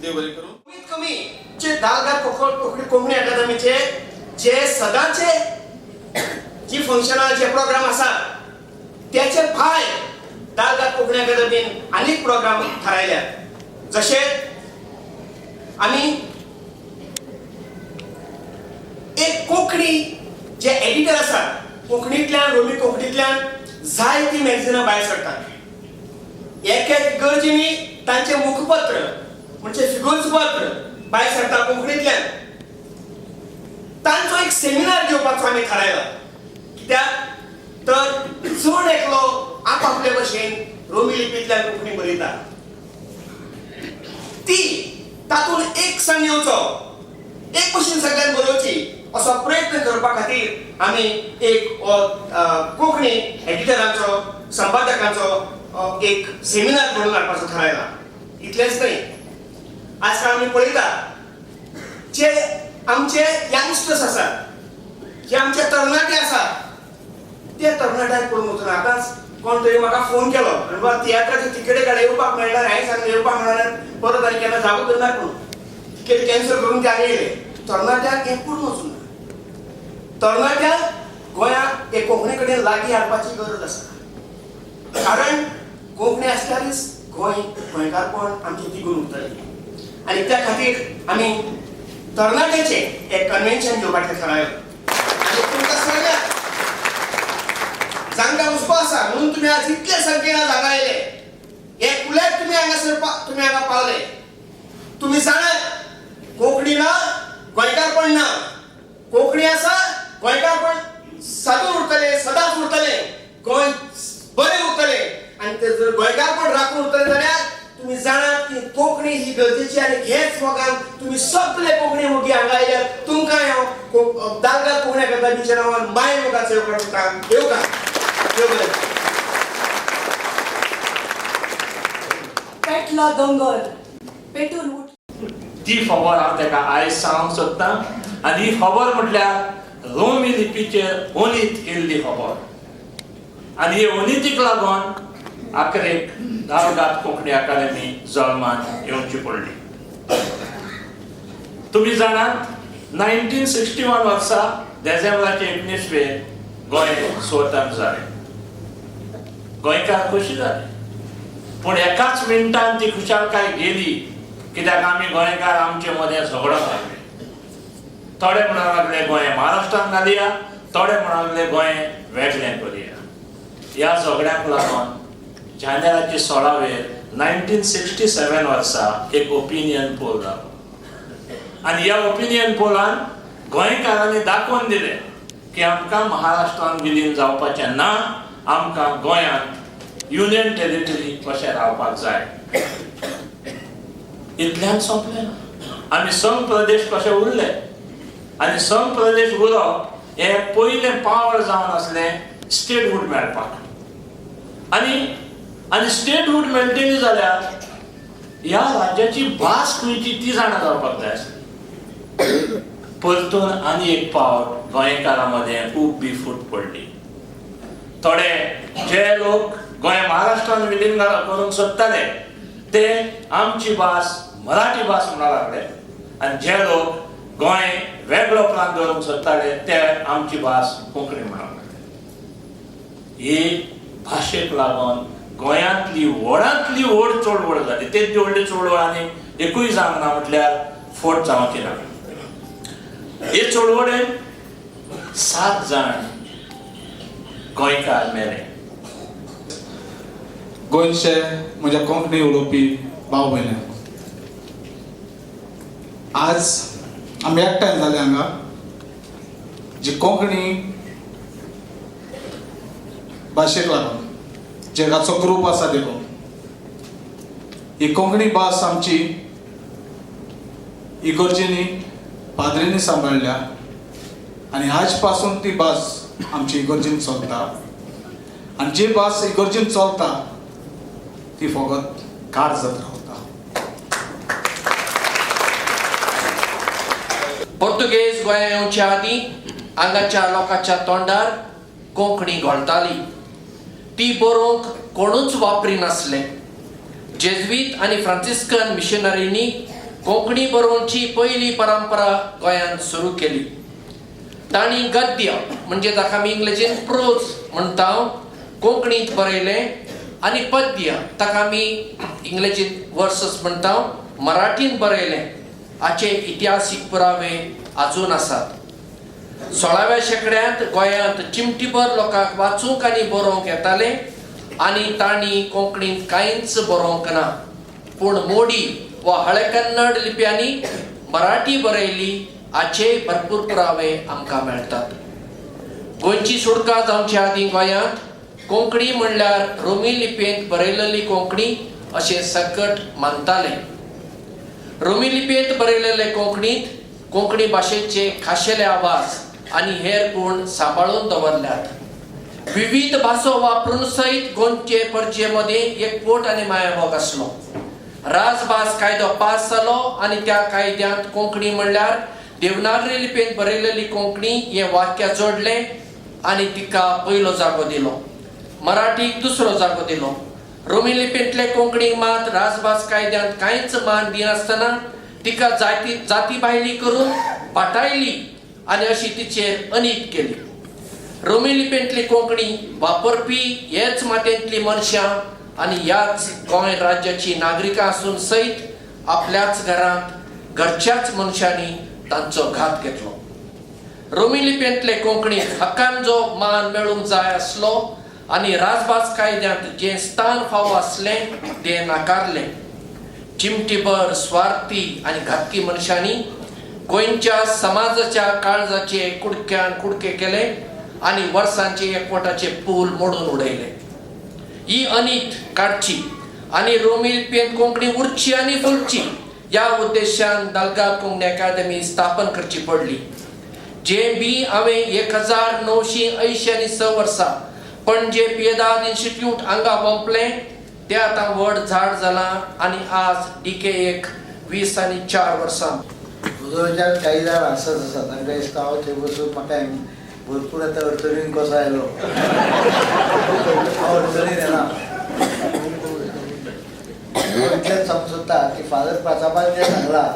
देव बरें करूं. कमीत कमी जे दालगाद कोंकणी अकादमीचे जे सदांचे जी फंक्शनां जे प्रोग्राम आसा त्याचे भायर दालगाद कोंकणी अकादमीन आनीक प्रोग्राम थारायल्यात. जशे आमी एक कोंकणी जे एडिटर आसा कोंकणींतल्यान रोमी कोंकणींतल्यान जायतीं मॅगझिनां भायर सरतात. एक एक गरजेनी तांचे मुखपत्र म्हणजे फिगोर्सपत्र भायर सरता कोंकणींतल्यान. तांचो एक सेमिनार घेवपाचो आमी थारायला. कित्याक तर चड एकलो आपापले भशेन रोमी लिपींतल्यान कोंकणी बरयता ती तातूंत एक संग येवचो एक भशेन सगळ्यांक बरोवची असो प्रयत्न करपा खातीर आमी एक कोंकणी एडिटरांचो संपादकांचो एक सेमिनार घडोवन हाडपाचो थारायला. इतलेंच न्हय, आजकाल आमी पळयता जे आमचे यंगस्टर्स आसात जे आमचे तरणाटे आसात ते तरणाट्यांक पळोवन वचून आतांच कोण तरी म्हाका फोन केलो आनी बाबा तियात्राची तिकेटी काडून येवपाक मेळना. हांवें सांगलें येवपाक मेळना परत आनी केन्ना जागो करनात म्हणून तिकेट कॅन्सल करून ते हांगा येयले. तरणाट्यांक हें पळोवन वचून ना. तरणाट्यांक गोंयांत हे कोंकणी कडेन लागीं हाडपाची गरज आसा. कारण कोंकणी आसल्यारच गोंयकारपण आमचें तिगून उरतलें. आनी त्या खातीर आमी तरणाट्याचें एक कन्वेन्शन घेवपाचें थारायलें. आनी तुमकां सगळ्यांक जांकां हुस्को आसा म्हणून तुमी आज इतले संख्येन हांगा आयले. एक उलट तुमी हांगा पावले. तुमी जाणात कोंकणी ना गोंयकारपण ना. कोंकणी आसा गोंयकारपण सादूर उरतलें सदांच उरतलें. गोंय बरें उरतलें आनी ते जर गोंयकारपण राखून उरतलें जाल्यार तुमी जाणात की कोंकणी ही गरजेची. आनी हेच मोगान तुमी सगळे कोंकणी मोगी हांगा आयल्यार तुमकां हांव दालगाद कोंकणी अकादमीच्या नांवान माय मोगाचो येवकार दिता. येवकार. पेटलो दोंगर पेटून उठ. ती खबर हांव ताका आयज सांगूंक सोदतां. आनी ही खबर म्हटल्यार रोमी लिपीचेर ओनीत केल्ली खबर. आनी हे ओनितीक लागून आखरेक दालगाद कोंकणी अकादमी जल्मान येवची पडली. तुमी जाणात 1961 वर्सा डिसेंबराचे 19 गोंय स्वतंत्र जालें. गोंयकार खुशी जाले. पूण एकाच मिनटान ती खुशालकाय गेली कित्याक आमी गोंयकार आमचे मदें झगडोंक लागले. थोडे म्हणूंक लागले गोंय महाराष्ट्रान घालया, थोडे म्हणूंक लागले गोंय वेगळें करया. ह्या झगड्याक लागून जानेवारीचे 16 1967 वर्सा एक ओपिनियन पोल जालो. आनी ह्या ओपिनियन पोलान गोंयकारांनी दाखोवन दिलें की आमकां महाराष्ट्रान विलीन जावपाचें ना. आमकां गोंयांत युनियन टेरिटरी कशें रावपाक जाय. इतल्यान सोंपलें ना. आमी संघ प्रदेश कशें उरले आनी संघ प्रदेश उरप हें पयलें पावल जावन आसलें स्टेटहूड मेळपाक. आनी स्टेटहूड मेळटली जाल्यार ह्या राज्याची भास खंयची ती जाणा जावपाक जाय आसली. परतून आनी एक पावल गोंयकारां मदें खूब बी फूट पडली. थोडे जे लोक गोंय महाराष्ट्रान विलीन करूंक सोदताले ते आमची भास मराठी भास म्हणूंक लागले. आनी जे लोक गोंय वेगळो प्रांत दवरूंक सोदताले ते आमची भास कोंकणी म्हणूंक लागले. ही भाशेक लागून गोंयांतली व्हडांतली व्हड चळवळ जाली. तेच व्हडली चळवळ आनी एकूय जावंक ना म्हटल्यार फोट जावची ना. हे चळवळेन 7 जाण गोंयकार मेले. गोंयचे म्हज्या कोंकणी उलोवपी भाव भयण, आज आमी एकठांय जाले हांगा जी कोंकणी भाशेक लागून जगाचो ग्रूप आसा देखून ही कोंकणी भास आमची इगर्जेनी पाद्रींनी सांबाळल्या आनी आज पासून ती भास आमची इगर्जेन चलता. आनी जी भास इगर्जेन चलता ती फकत कारजत रावता. पोर्तुगेज गोंया येवच्या आदीं हांगाच्या लोकांच्या तोंडार कोंकणी घोळटाली. ती बरोवंक कोणूच वापरी नासले. जेजुईत आनी फ्रांसिस्कन मिशनरींनी कोंकणी बरोवची पहिली परंपरा गोंयांत सुरू केली. ताणी गद्य म्हणजे ताका आमी इंग्लिशीन प्रोज म्हणटा कोंकणीत बरयलें आनी पद्य ताका आमी इंग्लिशीन वर्सेस म्हणटा मराठीन बरयलें. हाचे इतिहासीक पुरावे अजून आसात. 16व्या शेंकड्यांत गोंयांत चिमटीभर लोकांक वाचूंक आनी बरोवंक येताले आनी तांणी कोंकणींत कांयच बरोवंक ना, पूण मोडी वा हळे कन्नड लिपयांनी मराठी बरयली हाचे भरपूर पुरावे आमकां मेळटात. गोंयची सुटका जावचे आदीं गोंयांत कोंकणी म्हणल्यार रोमी लिपयेंत बरयलेली कोंकणी अशें सकट मानताले. रोमी लिपयेंत बरयलेले कोंकणींत कोंकणी भाशेचे खाशेले आवाज आनी हेर गुण सांबाळून दवरल्यात. विविध भासो वापरून सयत गोंयचे परजे मदीं एकवट आनी मायामोग आसलो. राजभास कायदो पास जालो आनी त्या कायद्यांत कोंकणी म्हणल्यार देवनागरी लिपयेंत बरयलेली कोंकणी हे वाक्य जोडलें आनी तिका पयलो जागो दिलो. मराठीक दुसरो जागो दिलो. रोमी लिपयेंतले कोंकणीक मात राजभास कायद्यांत कांयच मान दिनासतना तिका जाती भायली करून पाटायली आनी अशी तिचेर अनीत केली. रोमी लिपयेंतली कोंकणी वापरपी हेच मातेंतली मनशां आनी ह्याच गोंय राज्याची नागरिकां आसून सयत आपल्याच घरांत घरच्याच मनशांनी तांचो घात घेतलो. रोमी लिपयेंतले कोंकणीक हक्कान जो मान मेळूंक जाय आसलो आनी राजभास कायद्यांत जें स्थान फावो आसलें तें नाकारलें. चिमटीभर स्वार्थी आनी घातकी मनशांनी गोंयच्या समाजाच्या काळजाचे कुडक्यान कुडके केले आनी वर्सांचे एकवटाचे पूल मोडून उडयले. ही अनीत काडची आनी रोमी लिपयेंत कोंकणी उरची आनी फुलची ह्या उद्देशान दालगाद कोंकणी अकादेमी स्थापन करची पडली. जे बी हांवें 1986 वर्सा पणजे पियेदाद इन्स्टिट्यूट हांगा वंपलें तें आतां व्हड झाड जालां आनी आज DKAक 20 आनी 4 वर्सां. उजवाच्यान काही जाण हांसत आसा तांकां दिसता हांव थंय बसून म्हाका भरपूर आतां अडचणीन कसो आयलो. हांव अडचणीन येना. हांव इतलेंच सांगूंक सोदता की फादर प्राचापान जें सांगलां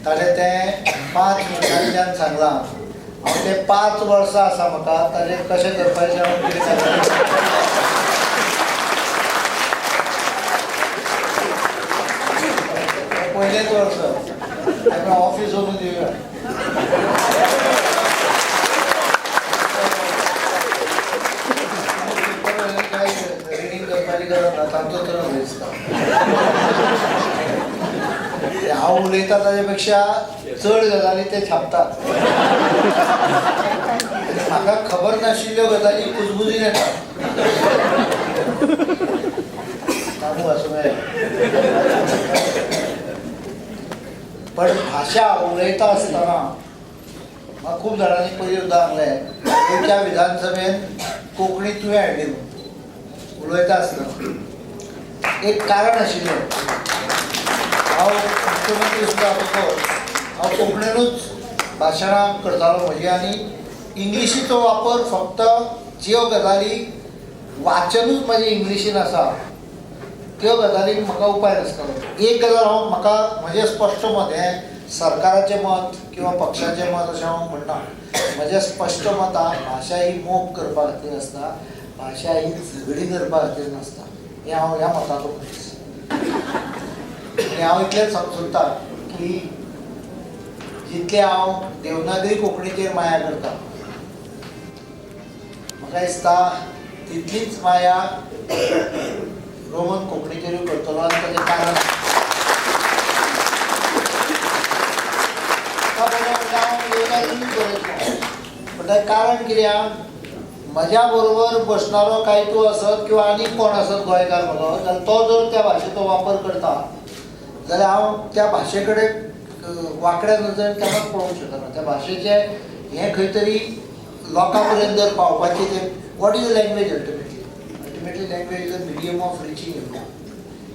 ताणें तें 5 मिनटांच्यान सांगलां. हांव तें 5 वर्सां आसा म्हाका ताजें कशें करपाचें हांव कितें सांगलें. पयलेंच वर्स ताका ऑफिस वचून दिवया. रिडींग करपाची गरज ना तांचो तर दिसता. हांव उलयता ताचे पेक्षा चड गजाली ते छापतात. म्हाका खबर नाशिल्ल्यो गजाली कुजबुजीन येता. तांदूळ आसूं जाय. पण भाशा उलयता आसतना म्हाका खूब जाणांनी पयलीं सुद्दां सांगलें गोंयच्या विधानसभेन कोंकणी तुवें हाडली म्हणून. उलयता आसतना एक कारण आशिल्लें. हांव मुख्यमंत्री सुद्दां आसतकच हांव कोंकणीनूच भाशणां करतालो म्हजी आनी इंग्लिशीचो वापर फक्त ज्यो गजाली वाचनूच म्हाजें इंग्लिशीन आसा त्यो गजालीक म्हाका उपाय नासतालो. एक गजाल हांव म्हाका म्हजें स्पश्ट मत हें सरकाराचें मत किंवा पक्षाचें मत अशें हांव म्हणना. म्हजें स्पश्ट मत भाशा ही मोग करपा खातीर आसता. भाशा ही झगडी करपा खातीर नासता. हें हांव ह्या मताचो मनीस. आनी हांव इतलेंच सांगूंक सोदतां की जितलें हांव देवनागरी कोंकणीचेर माया करतां म्हाका दिसता तितलीच माया रोमन कोंकणीचेरूय करतलो आनी ताचें कारण पूण ताचें कारण कित्याक म्हज्या बरोबर बसणारो काय तूं आसत किंवा आनी कोण आसत गोंयकार म्हणलो जाल्यार तो जर त्या भाशेचो वापर करता जाल्यार हांव त्या भाशे कडेन वांकड्या नजरेन केन्नाच पळोवंक शकना. त्या भाशेचें हें खंय तरी लोकां पर्यंत जर पावपाचें तें what is the language ultimately language is a medium of reaching India.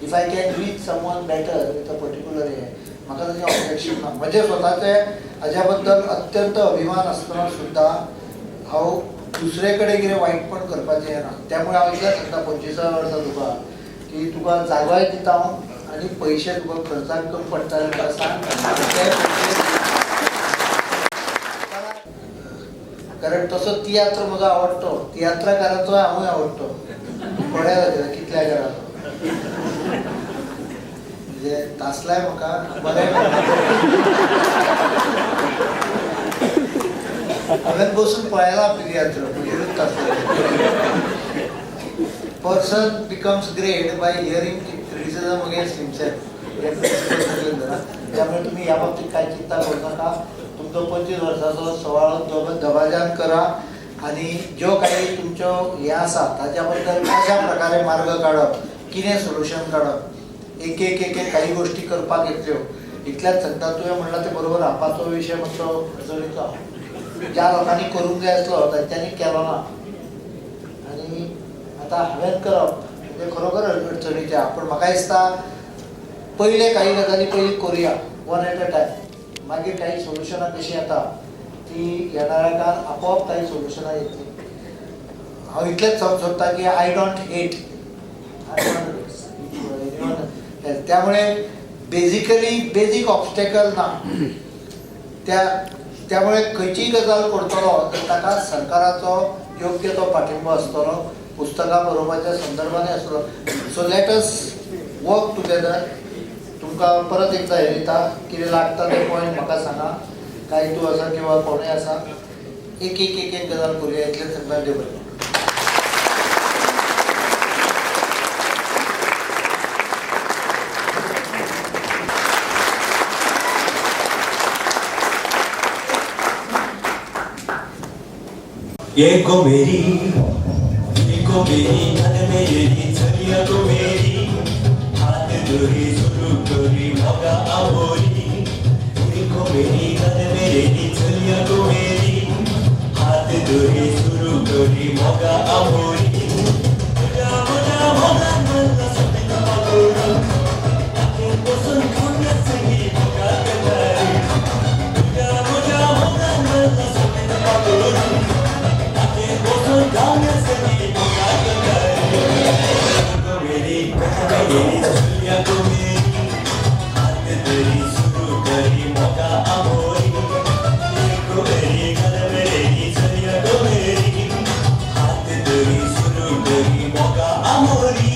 If I can reach someone better with a particular हें म्हाका ताचें ऑब्जेक्शन ना. म्हजें स्वताचें हाज्या बद्दल अत्यंत अभिमान आसतना सुद्दां हांव दुसरे कडेन कितें वायटपण करपाचें ना. त्यामुळे हांव इतलेंच सांगता 25व्या वर्सा तुका की तुका जागोय दिता हांव आणि पैसे तुका खर्चाक कमी पडटाले म्हाका सांग. ते पयशे कारण तसो तियात्र म्हजो आवडतो, तियात्रकाराचो हांवूय आवडतो. पळया कितल्या घराचो म्हणजे तासलाय म्हाका बरें. हांवें बसून पळयला आपली तियात्र म्हणजे तासले. Person becomes great by hearing criticism against himself. त्यामुळे तुम्ही या बाबतीत काय चिंता करू नका. तुमचो 25 वर्साचो सवाळो दबाज्यान करा आणि ज्यो काही तुमच्यो हे आसा ताच्या बद्दल कशा प्रकारे मार्ग काडप, कितें सोल्युशन काडप, एक एक एक एक काही गोष्टी करपाक येतल्यो. इतल्याच सांगता तुवें म्हणला ते बरोबर आपाचो विशय मातसो अडचणीचो. ज्या लोकांनी करूंक जाय आसलो तांच्यांनी केलो ना आणि आतां हांवें करप म्हणजे खरोखर अडचणीचें. पूण म्हाका दिसता पयले काही गजाली पयलीं करुया वन एट अ टायम. मागीर काही सोल्युशनां कशी येता ती येणाऱ्या काळात आपोआप काही सोल्युशनां येतली. हांव इतलेंच सांगूंक सोदतां की आय डोंट हेट. त्यामुळे बेजिकली बेजीक ऑब्स्टेकल ना. त्यामुळे खंयचीय गजाल करतलो तर ताका सरकाराचो योग्य तो पाठिंबो आसतलो, पुस्तकां बरोवपाच्या संदर्भांनी आसतलो. So let us work together. तुमकां परत एकदां हे दिता, कितें लागता ते पॉयंट म्हाका सांगा. काय तूं आसा किंवा कोणूय आसा, एक एक एक एक गजाल करुया. इतलें सांगता देव बरें. ये को मेरी मन मेरी चलिया को मेरी हाथ धरी शुरू करी मगा आमोरी. ये को मेरी मन मेरी चलिया को मेरी हाथ धरी शुरू करी मगा आमोरी. मगा मगा मगा मगा सपन पगोरी आके बसून खाण्या सगी मगा कटारी. मगा मगा मगा मगा सपन पगोरी गाने से भी मगा कटारी. को मेरी चलिया को मेरी हाथ धरी शुरू करी मगा आमोरी. को मेरी गल मेरी चलिया को मेरी हाथ धरी शुरू करी मगा आमोरी.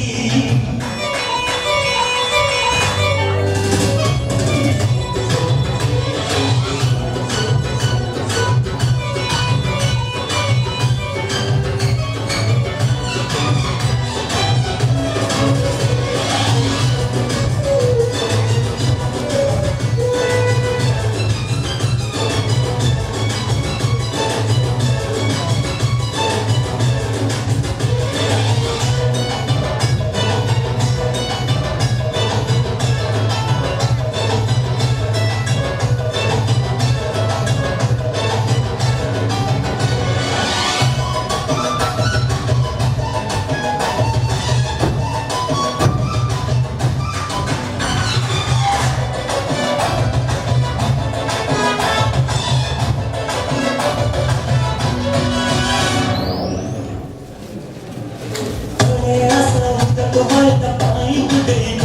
तो है